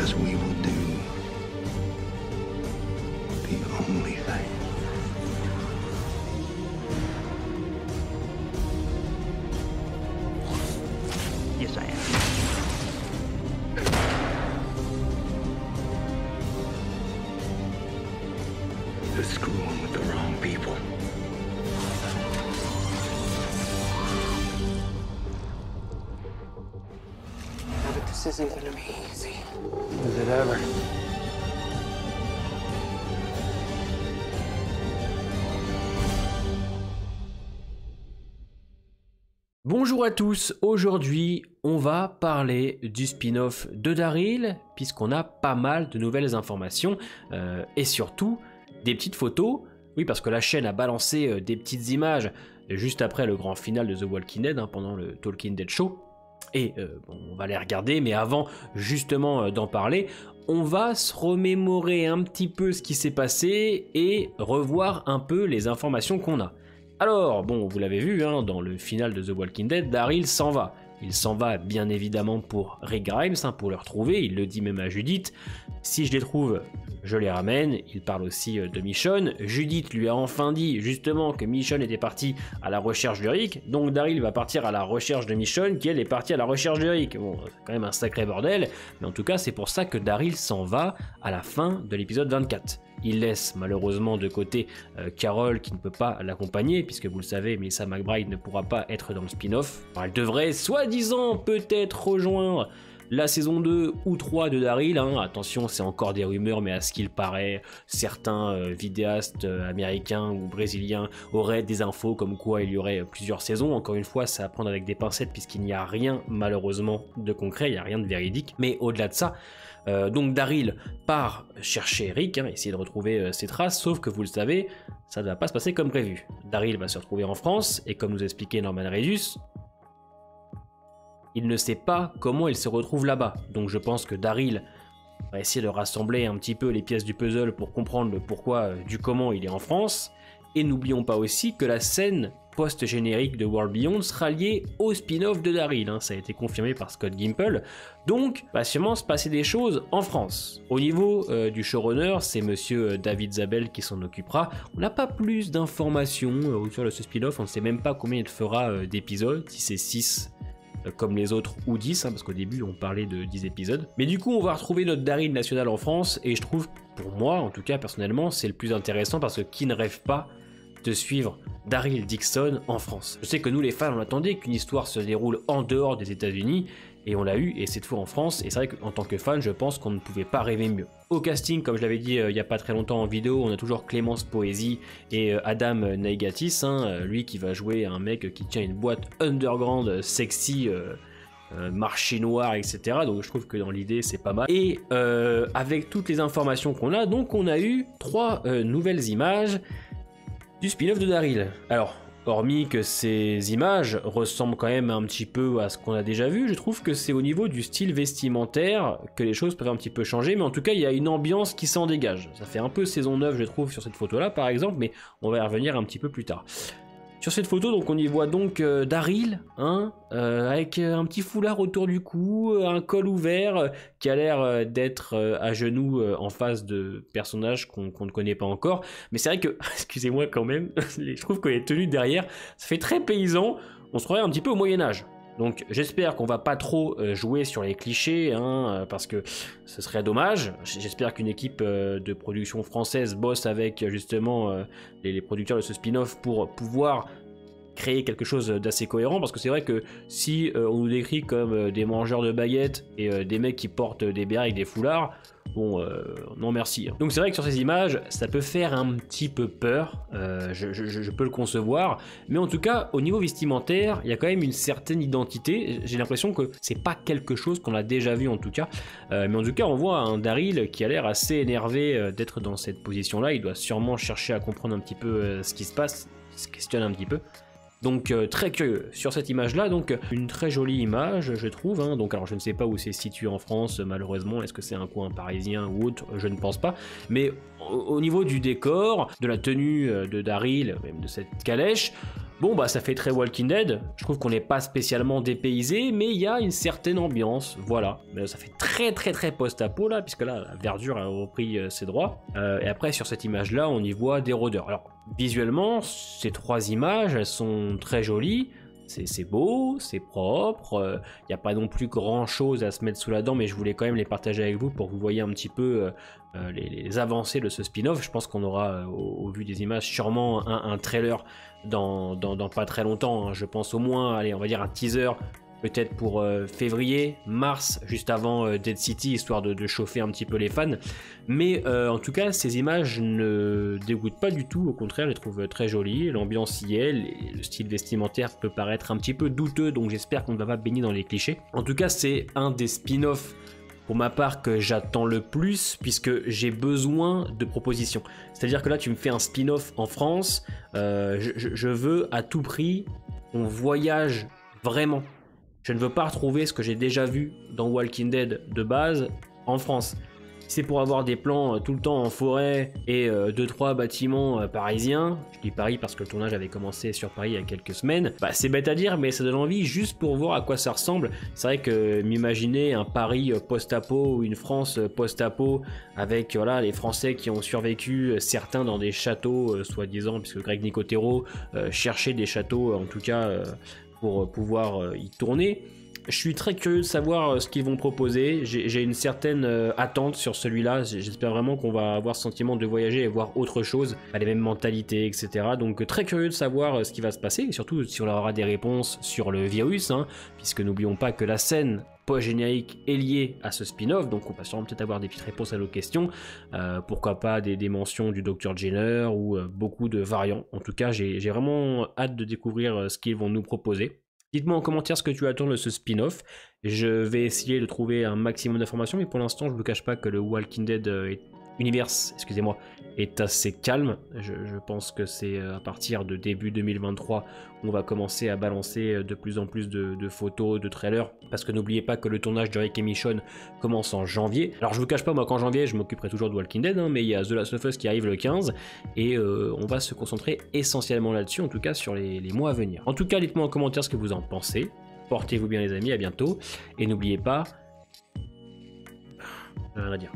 because we will do the only thing. Yes, I am. The screwing with the wrong people. But this isn't gonna be easy. Is it ever? Bonjour à tous, aujourd'hui on va parler du spin-off de Daryl puisqu'on a pas mal de nouvelles informations et surtout des petites photos. Oui, parce que la chaîne a balancé des petites images juste après le grand final de The Walking Dead, pendant le Talking Dead Show. Et bon, on va les regarder, mais avant justement d'en parler, on va se remémorer un petit peu ce qui s'est passé et revoir un peu les informations qu'on a. Alors, bon, vous l'avez vu, dans le final de The Walking Dead, Daryl s'en va. Il s'en va bien évidemment pour Rick Grimes, pour le retrouver, il le dit même à Judith. Si je les trouve, je les ramène. Il parle aussi de Michonne. Judith lui a enfin dit justement que Michonne était partie à la recherche de Rick, donc Daryl va partir à la recherche de Michonne, qui elle est partie à la recherche de Rick. Bon, c'est quand même un sacré bordel, mais en tout cas c'est pour ça que Daryl s'en va à la fin de l'épisode 24. Il laisse malheureusement de côté Carol qui ne peut pas l'accompagner, puisque vous le savez, Melissa McBride ne pourra pas être dans le spin-off. Alors, elle devrait soi-disant peut-être rejoindre la saison 2 ou 3 de Daryl, attention, c'est encore des rumeurs, mais à ce qu'il paraît, certains vidéastes américains ou brésiliens auraient des infos comme quoi il y aurait plusieurs saisons. Encore une fois, c'est à prendre avec des pincettes puisqu'il n'y a rien malheureusement de concret, il n'y a rien de véridique, mais au-delà de ça, donc Daryl part chercher Rick, essayer de retrouver ses traces, sauf que vous le savez, ça ne va pas se passer comme prévu. Daryl va se retrouver en France, et comme nous expliquait Norman Reedus, il ne sait pas comment il se retrouve là-bas. Donc je pense que Daryl va essayer de rassembler un petit peu les pièces du puzzle pour comprendre le pourquoi du comment il est en France. Et n'oublions pas aussi que la scène post-générique de World Beyond sera liée au spin-off de Daryl, ça a été confirmé par Scott Gimple, donc va sûrement se passer des choses en France. Au niveau du showrunner, c'est monsieur David Zabel qui s'en occupera. On n'a pas plus d'informations autour de ce spin-off, on ne sait même pas combien il fera d'épisodes, si c'est 6 comme les autres ou 10, parce qu'au début on parlait de 10 épisodes. Mais du coup on va retrouver notre Daryl national en France, et je trouve, pour moi en tout cas personnellement, c'est le plus intéressant, parce que qui ne rêve pas de suivre Daryl Dixon en France. Je sais que nous les fans on attendait qu'une histoire se déroule en dehors des États-Unis, et on l'a eu, et cette fois en France, et c'est vrai qu'en tant que fan je pense qu'on ne pouvait pas rêver mieux. Au casting, comme je l'avais dit il n'y a pas très longtemps en vidéo, on a toujours Clémence Poésy et Adam Naigatis, lui qui va jouer un mec qui tient une boîte underground sexy, marché noir, etc. Donc je trouve que dans l'idée c'est pas mal. Et avec toutes les informations qu'on a, donc on a eu 3 nouvelles images du spin-off de Daryl. Alors, hormis que ces images ressemblent quand même un petit peu à ce qu'on a déjà vu, je trouve que c'est au niveau du style vestimentaire que les choses peuvent un petit peu changer, mais en tout cas il y a une ambiance qui s'en dégage. Ça fait un peu saison 9 je trouve sur cette photo là par exemple, mais on va y revenir un petit peu plus tard. Sur cette photo, donc, on y voit donc Daryl, avec un petit foulard autour du cou, un col ouvert, qui a l'air d'être à genoux en face de personnages qu'on ne connaît pas encore. Mais c'est vrai que, excusez-moi quand même, je trouve que les tenues derrière, ça fait très paysan, on se croirait un petit peu au Moyen-Âge. Donc j'espère qu'on va pas trop jouer sur les clichés, parce que ce serait dommage. J'espère qu'une équipe de production française bosse avec justement les producteurs de ce spin-off pour pouvoir créer quelque chose d'assez cohérent, parce que c'est vrai que si on nous décrit comme des mangeurs de baguettes et des mecs qui portent des bérets avec des foulards, bon, non merci. Donc c'est vrai que sur ces images, ça peut faire un petit peu peur, je peux le concevoir, mais en tout cas, au niveau vestimentaire, il y a quand même une certaine identité. J'ai l'impression que c'est pas quelque chose qu'on a déjà vu en tout cas, mais en tout cas, on voit un Daryl qui a l'air assez énervé d'être dans cette position-là. Il doit sûrement chercher à comprendre un petit peu ce qui se passe, se questionne un petit peu. Donc très curieux sur cette image là, donc une très jolie image je trouve, donc alors je ne sais pas où c'est situé en France malheureusement, est-ce que c'est un coin parisien ou autre, je ne pense pas, mais au niveau du décor, de la tenue de Daryl, même de cette calèche, Bon bah ça fait très Walking Dead, je trouve qu'on n'est pas spécialement dépaysé, mais il y a une certaine ambiance, voilà. Mais ça fait très post-apo là, puisque là la verdure a repris ses droits. Et après sur cette image là on y voit des rôdeurs. Alors visuellement ces 3 images elles sont très jolies, c'est beau, c'est propre, il n'y a pas non plus grand chose à se mettre sous la dent, mais je voulais quand même les partager avec vous pour que vous voyez un petit peu les avancées de ce spin-off. Je pense qu'on aura au vu des images sûrement un trailer dans pas très longtemps, hein. Je pense au moins, allez on va dire un teaser peut-être pour février, mars, juste avant Dead City, histoire de chauffer un petit peu les fans. Mais en tout cas, ces images ne dégoûtent pas du tout, au contraire, je les trouve très jolies, l'ambiance y est, le style vestimentaire peut paraître un petit peu douteux, donc j'espère qu'on ne va pas baigner dans les clichés. En tout cas, c'est un des spin-offs pour ma part que j'attends le plus, puisque j'ai besoin de propositions. C'est-à-dire que là tu me fais un spin-off en France, je veux à tout prix qu'on voyage vraiment. Je ne veux pas retrouver ce que j'ai déjà vu dans Walking Dead de base en France. Si c'est pour avoir des plans tout le temps en forêt et 2-3 bâtiments parisiens, je dis Paris parce que le tournage avait commencé sur Paris il y a quelques semaines, bah c'est bête à dire mais ça donne envie juste pour voir à quoi ça ressemble. C'est vrai que m'imaginer un Paris post-apo ou une France post-apo avec voilà, les Français qui ont survécu, certains dans des châteaux soi-disant, puisque Greg Nicotero cherchait des châteaux en tout cas pour pouvoir y tourner. Je suis très curieux de savoir ce qu'ils vont proposer, j'ai une certaine attente sur celui-là, j'espère vraiment qu'on va avoir ce sentiment de voyager et voir autre chose, les mêmes mentalités, etc. Donc très curieux de savoir ce qui va se passer, et surtout si on aura des réponses sur le virus, hein, puisque n'oublions pas que la scène post-générique est liée à ce spin-off, donc on va sûrement peut-être avoir des petites réponses à nos questions, pourquoi pas des mentions du Dr Jenner ou beaucoup de variants. En tout cas j'ai vraiment hâte de découvrir ce qu'ils vont nous proposer. Dites-moi en commentaire ce que tu attends de ce spin-off. Je vais essayer de trouver un maximum d'informations, mais pour l'instant, je ne vous cache pas que le Walking Dead Universe, excusez-moi, est assez calme. Je pense que c'est à partir de début 2023 on va commencer à balancer de plus en plus de photos, de trailers, parce que n'oubliez pas que le tournage de Rick et Michonne commence en janvier. Alors je vous cache pas, moi qu'en janvier je m'occuperai toujours de Walking Dead, hein, mais il y a The Last of Us qui arrive le 15, et on va se concentrer essentiellement là-dessus, en tout cas sur les mois à venir. En tout cas, dites-moi en commentaire ce que vous en pensez. Portez-vous bien les amis, à bientôt, et n'oubliez pas... rien à dire.